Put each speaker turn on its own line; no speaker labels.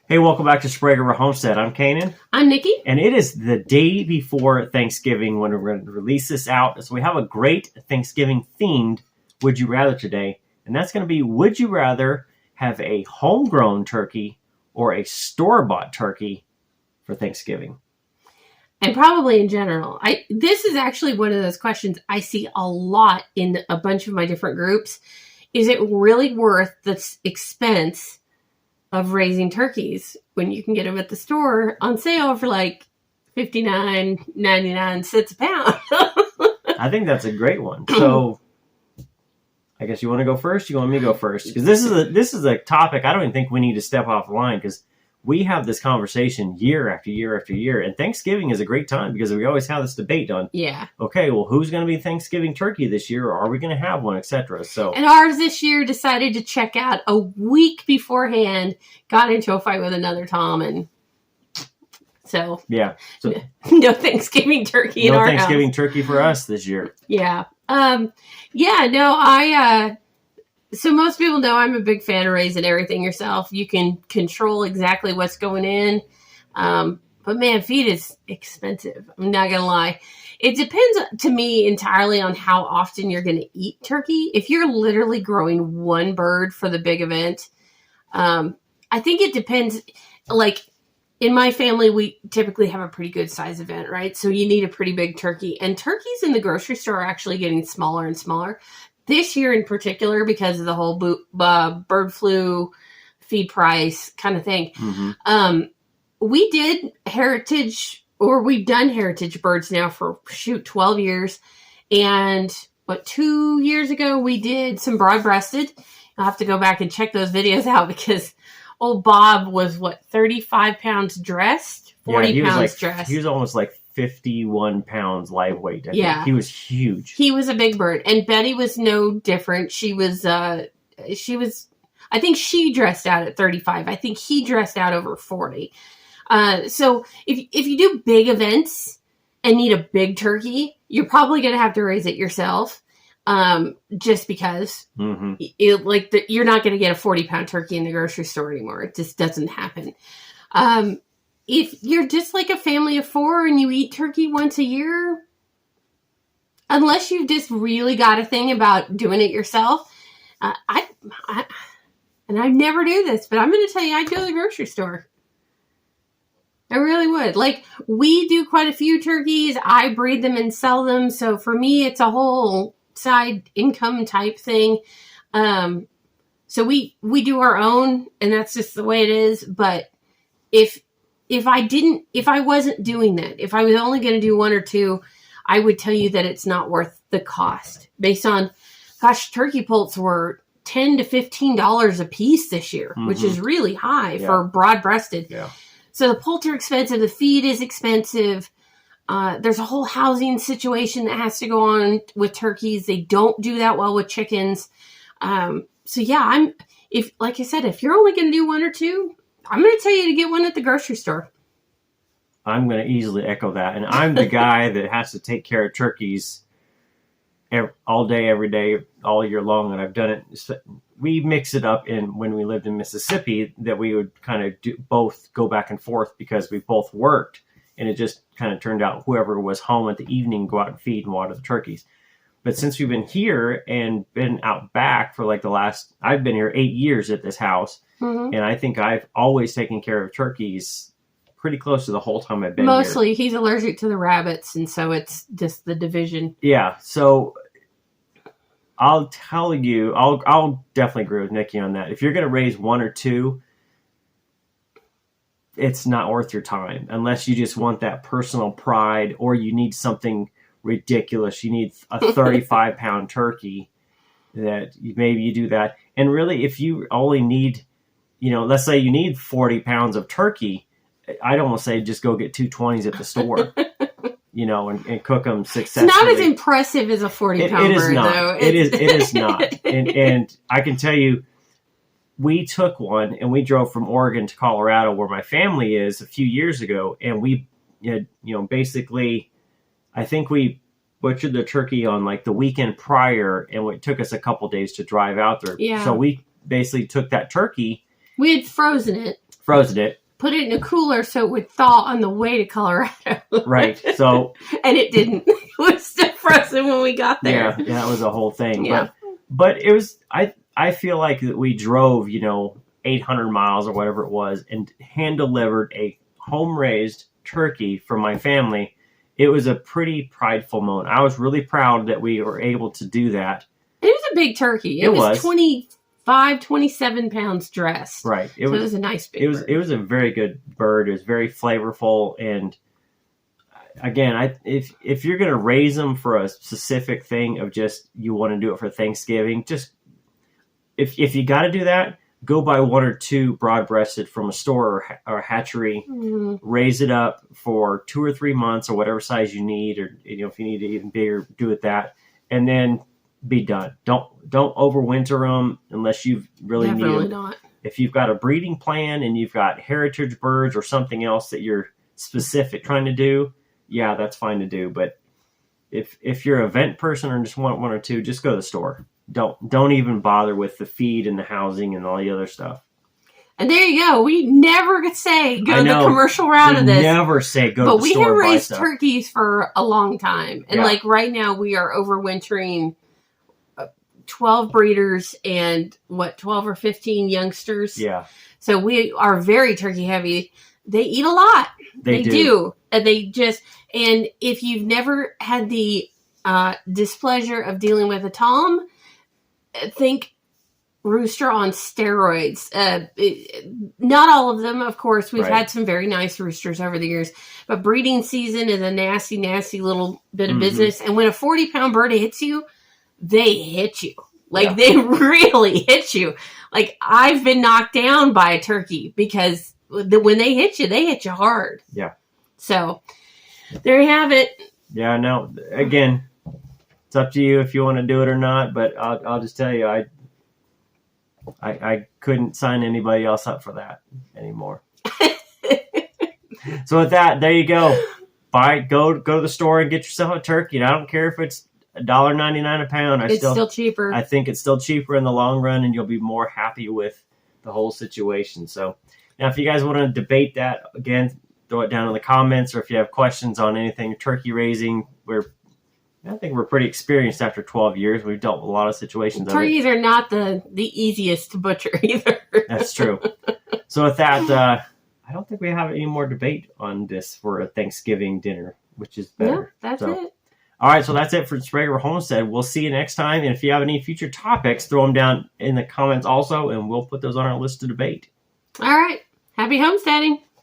Hey, welcome back to Sprague Homestead. I'm Kanan.
I'm Nikki.
And it is the day before Thanksgiving when we're going to release this out. So we have a great Thanksgiving themed Would You Rather today. And that's going to be, would you rather have a homegrown turkey or a store-bought turkey for Thanksgiving?
And probably in general. This is actually one of those questions I see a lot in a bunch of my different groups. Is it really worth the expense of raising turkeys when you can get them at the store on sale for like $59.99 a pound?
I think that's a great one. So I guess you want to go first? You want me to go first? Because this is a topic I don't even think we need to step off the line, because we have this conversation year after year after year. And Thanksgiving is a great time because we always have this debate on, okay, well, who's going to be Thanksgiving turkey this year? Or are we going to have one, etc.?
And ours this year decided to check out a week beforehand, got into a fight with another Tom, and so no Thanksgiving turkey in our house.
No Thanksgiving turkey for us this year.
So most people know I'm a big fan of raising everything yourself. You can control exactly what's going in. But man, feed is expensive. I'm not going to lie. It depends to me entirely on how often you're going to eat turkey. If you're literally growing one bird for the big event, I think it depends. Like in my family, we typically have a pretty good size event, right? So you need a pretty big turkey. And turkeys in the grocery store are actually getting smaller and smaller. This year in particular, because of the whole bird flu feed price kind of thing, we did we've done heritage birds now for 12 years. And 2 years ago, we did some broad-breasted. I'll have to go back and check those videos out because old Bob was 35 pounds dressed, 40 pounds dressed.
He was almost like 51 pounds live weight. I think. He was huge.
He was a big bird. And Betty was no different. I think she dressed out at 35. I think he dressed out over 40. So if you do big events and need a big turkey, you're probably going to have to raise it yourself. Just because you're not going to get a 40-pound turkey in the grocery store anymore. It just doesn't happen. If you're just like a family of 4 and you eat turkey once a year, unless you've just really got a thing about doing it yourself, and I never do this, but I'm going to tell you, I'd go to the grocery store. I really would. Like, we do quite a few turkeys. I breed them and sell them. So for me, it's a whole side income type thing. So we do our own, and that's just the way it is. But if I wasn't doing that, if I was only going to do 1 or 2, I would tell you that it's not worth the cost. Based on, turkey poults were $10 to $15 a piece this year, which is really high for broad-breasted. Yeah. So the poults are expensive. The feed is expensive. There's a whole housing situation that has to go on with turkeys. They don't do that well with chickens. Like I said, if you're only going to do 1 or 2, I'm going to tell you to get one at the grocery store.
I'm going to easily echo that. And I'm the guy that has to take care of turkeys all day, every day, all year long. And I've done it. We mix it up when we lived in Mississippi, that we would kind of both go back and forth because we both worked. And it just kind of turned out whoever was home at the evening, go out and feed and water the turkeys. But since we've been here and been out back for I've been here 8 years at this house. And I think I've always taken care of turkeys pretty close to the whole time I've been here.
Mostly, he's allergic to the rabbits, and so it's just the division.
Yeah, so I'll tell you, I'll definitely agree with Nikki on that. If you're going to raise 1 or 2, it's not worth your time unless you just want that personal pride, or you need something ridiculous. You need a 35-pound turkey that maybe you do that. And really, if you only need, let's say you need 40 pounds of turkey, I'd almost say just go get 2 20s at the store, and cook them successfully.
It's not as impressive as a 40-pound bird, though.
It is not. And I can tell you, we took one and we drove from Oregon to Colorado, where my family is, a few years ago. And we, basically, I think we butchered the turkey on like the weekend prior, and it took us a couple days to drive out there.
Yeah.
So we basically took that turkey.
We had frozen it.
frozen it.
Put it in a cooler so it would thaw on the way to Colorado.
Right. So.
And it didn't. It was still frozen when we got there.
Yeah, that was a whole thing.
Yeah.
But it was, I feel like that we drove, 800 miles or whatever it was, and hand delivered a home raised turkey for my family. It was a pretty prideful moment. I was really proud that we were able to do that.
It was a big turkey. It was 25, 27 pounds dressed.
Right.
It was a nice big bird.
It was a very good bird. It was very flavorful. And again, if you're going to raise them for a specific thing of just you want to do it for Thanksgiving, just if you got to do that, go buy 1 or 2 broad-breasted from a store or a hatchery, raise it up for 2 or 3 months or whatever size you need, or if you need it even bigger, do it that, and then be done. Don't overwinter them unless you really need them.
Not.
If you've got a breeding plan and you've got heritage birds or something else that you're specific trying to do, yeah, that's fine to do. But if you're an event person or just want 1 or 2, just go to the store. Don't even bother with the feed and the housing and all the other stuff.
And there you go. We never say go the commercial route of this.
Never say go to the store.
But we have raised turkeys for a long time. And like right now we are overwintering 12 breeders and 12 or 15 youngsters. Yeah. So we are very turkey heavy. They eat a lot. They do. And and if you've never had the displeasure of dealing with a tom, think rooster on steroids. Not all of them, of course. We've had some very nice roosters over the years, but breeding season is a nasty, nasty little bit of business. And when a 40-pound bird hits you, they hit you. Like they really hit you. Like I've been knocked down by a turkey because when they hit you hard. Yeah. So there you have it. Yeah. No. Again, it's up to you if you want to do it or not. But I'll just tell you, I couldn't sign anybody else up for that anymore. So with that, there you go. Go to the store and get yourself a turkey. And I don't care if it's $1.99 a pound. It's still cheaper. I think it's still cheaper in the long run, and you'll be more happy with the whole situation. So now, if you guys want to debate that again, throw it down in the comments, or if you have questions on anything turkey raising, I think we're pretty experienced after 12 years. We've dealt with a lot of situations. Turkeys are not the easiest to butcher either. That's true. So with that, I don't think we have any more debate on this for a Thanksgiving dinner, which is better. Yeah, that's it. All right, so that's it for Sprague Homestead. We'll see you next time. And if you have any future topics, throw them down in the comments also, and we'll put those on our list to debate. All right. Happy homesteading.